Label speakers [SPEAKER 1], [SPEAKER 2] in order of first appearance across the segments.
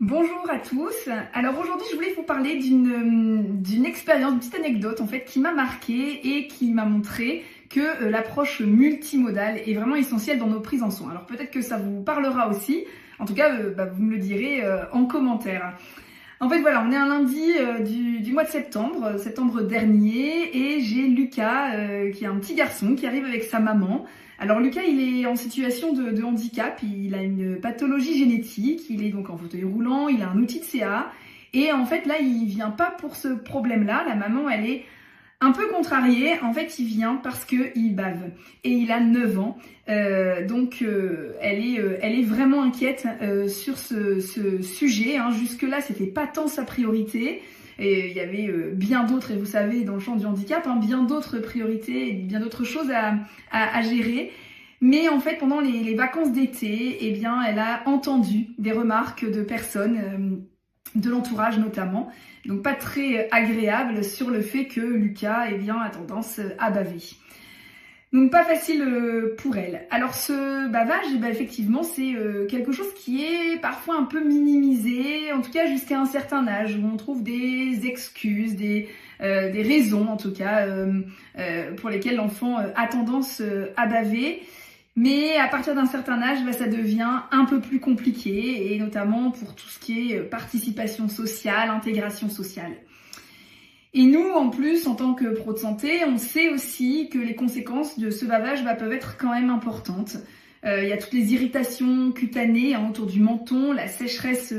[SPEAKER 1] Bonjour à tous. Alors aujourd'hui, je voulais vous parler d'une expérience, une petite anecdote en fait qui m'a marquée et qui m'a montré que l'approche multimodale est vraiment essentielle dans nos prises en soin. Alors peut-être que ça vous parlera aussi. En tout cas, vous me le direz en commentaire. En fait, voilà, on est un lundi du mois de septembre dernier, et j'ai Lucas, qui est un petit garçon, qui arrive avec sa maman. Alors Lucas, il est en situation de handicap, il a une pathologie génétique, il est donc en fauteuil roulant, il a un outil de CA, et en fait là, il vient pas pour ce problème-là, la maman, elle est un peu contrarié, en fait il vient parce qu'il bave et il a 9 ans, elle est vraiment inquiète sur ce sujet, hein. Jusque-là c'était pas tant sa priorité, et il y avait bien d'autres, et vous savez dans le champ du handicap, hein, bien d'autres priorités et bien d'autres choses à gérer. Mais en fait pendant les vacances d'été, eh bien elle a entendu des remarques de personnes, de l'entourage notamment, donc pas très agréable, sur le fait que Lucas a tendance à baver. Donc pas facile pour elle. Alors ce bavage, effectivement, c'est quelque chose qui est parfois un peu minimisé, en tout cas jusqu'à un certain âge, où on trouve des excuses, des raisons en tout cas, pour lesquelles l'enfant a tendance à baver. Mais à partir d'un certain âge, ça devient un peu plus compliqué, et notamment pour tout ce qui est participation sociale, intégration sociale. Et nous, en plus, en tant que pro de santé, on sait aussi que les conséquences de ce bavage peuvent être quand même importantes. Il y a toutes les irritations cutanées, hein, autour du menton, la sécheresse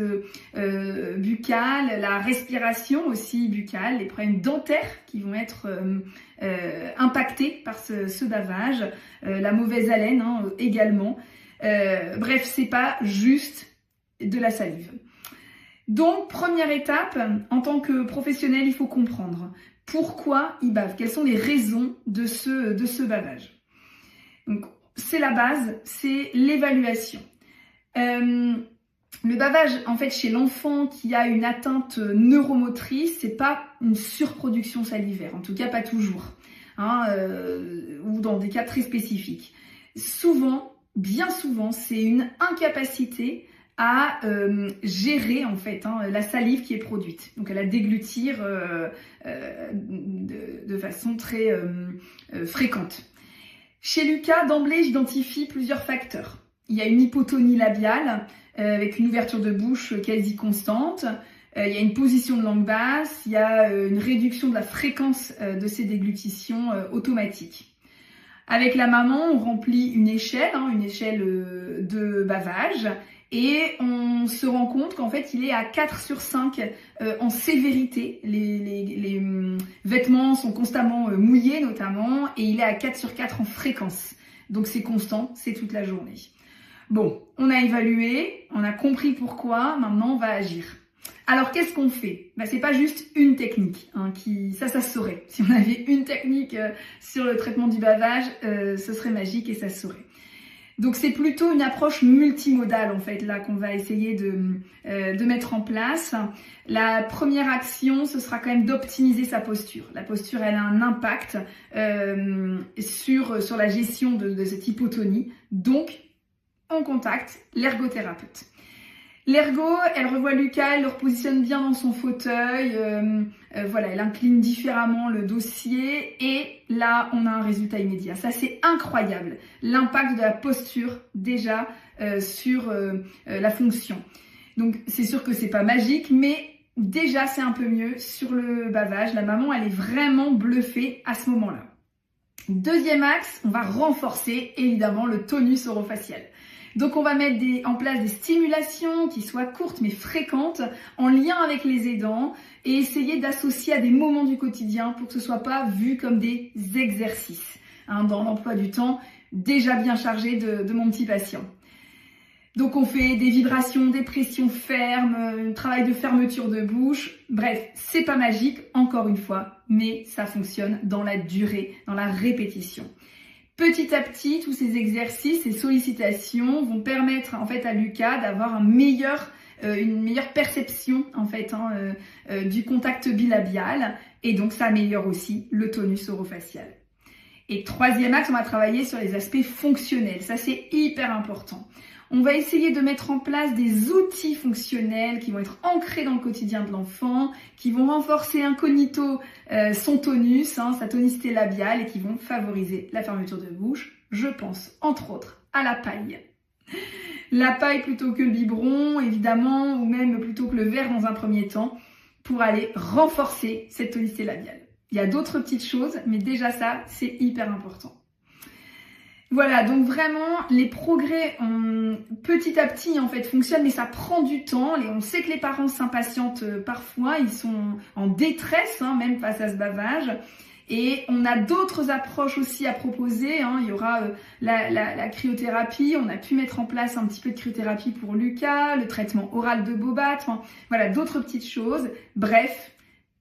[SPEAKER 1] buccale, la respiration aussi buccale, les problèmes dentaires qui vont être impactés par ce bavage, la mauvaise haleine, hein, également. Bref, c'est pas juste de la salive. Donc, première étape, en tant que professionnel, il faut comprendre pourquoi il bave, quelles sont les raisons de ce bavage. Donc, c'est la base, c'est l'évaluation. Le bavage, en fait, chez l'enfant qui a une atteinte neuromotrice, c'est pas une surproduction salivaire, en tout cas pas toujours, hein, ou dans des cas très spécifiques. Souvent, bien souvent, c'est une incapacité à gérer en fait, hein, la salive qui est produite, donc à la déglutir de façon très fréquente. Chez Lucas, d'emblée, j'identifie plusieurs facteurs. Il y a une hypotonie labiale avec une ouverture de bouche quasi constante. Il y a une position de langue basse. Il y a une réduction de la fréquence de ces déglutitions automatiques. Avec la maman, on remplit une échelle de bavage, et on se rend compte qu'en fait, il est à 4 sur 5 en sévérité. Les vêtements sont constamment mouillés notamment, et il est à 4 sur 4 en fréquence. Donc c'est constant, c'est toute la journée. Bon, on a évalué, on a compris pourquoi, maintenant on va agir. Alors qu'est-ce qu'on fait ? C'est pas juste une technique, hein, ça se saurait. Si on avait une technique sur le traitement du bavage, ce serait magique et ça se saurait. Donc c'est plutôt une approche multimodale en fait là qu'on va essayer de mettre en place. La première action, ce sera quand même d'optimiser sa posture. La posture, elle a un impact sur la gestion de cette hypotonie. Donc on contacte l'ergothérapeute. L'ergo, elle revoit Lucas, elle le repositionne bien dans son fauteuil, elle incline différemment le dossier, et là, on a un résultat immédiat. Ça, c'est incroyable, l'impact de la posture déjà sur la fonction. Donc, c'est sûr que c'est pas magique, mais déjà, c'est un peu mieux sur le bavage. La maman, elle est vraiment bluffée à ce moment-là. Deuxième axe, on va renforcer évidemment le tonus orofacial. Donc on va mettre en place des stimulations qui soient courtes mais fréquentes, en lien avec les aidants, et essayer d'associer à des moments du quotidien pour que ce ne soit pas vu comme des exercices, hein, dans l'emploi du temps déjà bien chargé de mon petit patient. Donc on fait des vibrations, des pressions fermes, un travail de fermeture de bouche. Bref, c'est pas magique, encore une fois, mais ça fonctionne dans la durée, dans la répétition. Petit à petit, tous ces exercices, ces sollicitations vont permettre en fait à Lucas d'avoir une meilleure perception en fait, du contact bilabial, et donc ça améliore aussi le tonus orofacial. Et troisième axe, on va travailler sur les aspects fonctionnels. Ça, c'est hyper important. On va essayer de mettre en place des outils fonctionnels qui vont être ancrés dans le quotidien de l'enfant, qui vont renforcer incognito son tonus, sa tonicité labiale et qui vont favoriser la fermeture de bouche. Je pense entre autres à la paille. La paille plutôt que le biberon, évidemment, ou même plutôt que le verre dans un premier temps, pour aller renforcer cette tonicité labiale. Il y a d'autres petites choses, mais déjà ça, c'est hyper important. Voilà, donc vraiment, les progrès petit à petit en fait fonctionnent, mais ça prend du temps. Et on sait que les parents s'impatientent parfois, ils sont en détresse même face à ce bavage. Et on a d'autres approches aussi à proposer. Il y aura la cryothérapie. On a pu mettre en place un petit peu de cryothérapie pour Lucas, le traitement oral de Bobat. Voilà, d'autres petites choses. Bref,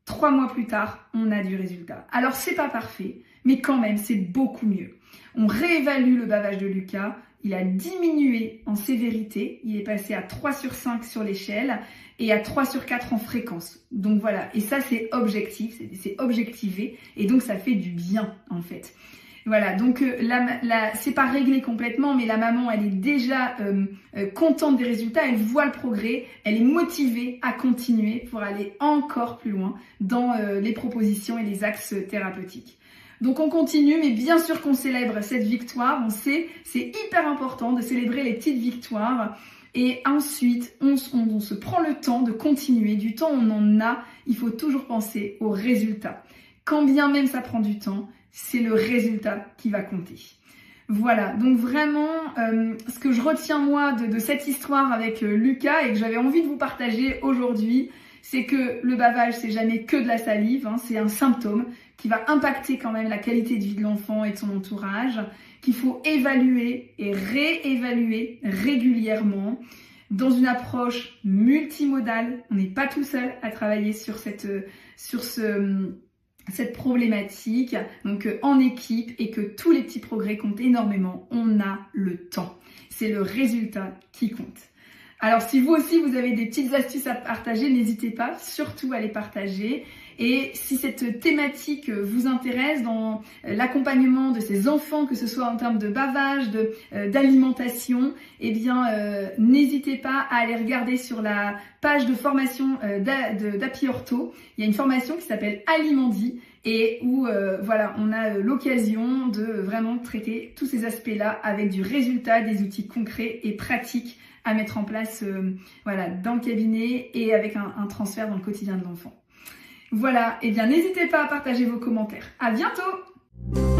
[SPEAKER 1] 3 mois plus tard, on a du résultat. Alors, c'est pas parfait, mais quand même, c'est beaucoup mieux. On réévalue le bavage de Lucas. Il a diminué en sévérité. Il est passé à 3 sur 5 sur l'échelle et à 3 sur 4 en fréquence. Donc voilà, et ça c'est objectif, c'est objectivé et donc ça fait du bien en fait. Voilà, donc c'est pas réglé complètement, mais la maman elle est déjà contente des résultats, elle voit le progrès, elle est motivée à continuer pour aller encore plus loin dans les propositions et les axes thérapeutiques. Donc on continue, mais bien sûr qu'on célèbre cette victoire, on sait, c'est hyper important de célébrer les petites victoires. Et ensuite, on se prend le temps de continuer. Du temps, on en a. Il faut toujours penser au résultat. Quand bien même ça prend du temps, c'est le résultat qui va compter. Voilà, donc vraiment, ce que je retiens moi de cette histoire avec Lucas et que j'avais envie de vous partager aujourd'hui, c'est que le bavage, c'est jamais que de la salive, c'est un symptôme qui va impacter quand même la qualité de vie de l'enfant et de son entourage, qu'il faut évaluer et réévaluer régulièrement dans une approche multimodale. On n'est pas tout seul à travailler sur cette problématique, donc en équipe, et que tous les petits progrès comptent énormément. On a le temps. C'est le résultat qui compte. Alors si vous aussi vous avez des petites astuces à partager, n'hésitez pas surtout à les partager. Et si cette thématique vous intéresse dans l'accompagnement de ces enfants, que ce soit en termes de bavage, d'alimentation, eh bien n'hésitez pas à aller regarder sur la page de formation d'Happy Ortho. Il y a une formation qui s'appelle Alimandi et où voilà, on a l'occasion de vraiment traiter tous ces aspects-là avec du résultat, des outils concrets et pratiques à mettre en place voilà, dans le cabinet et avec un transfert dans le quotidien de l'enfant. Voilà, et bien n'hésitez pas à partager vos commentaires. À bientôt!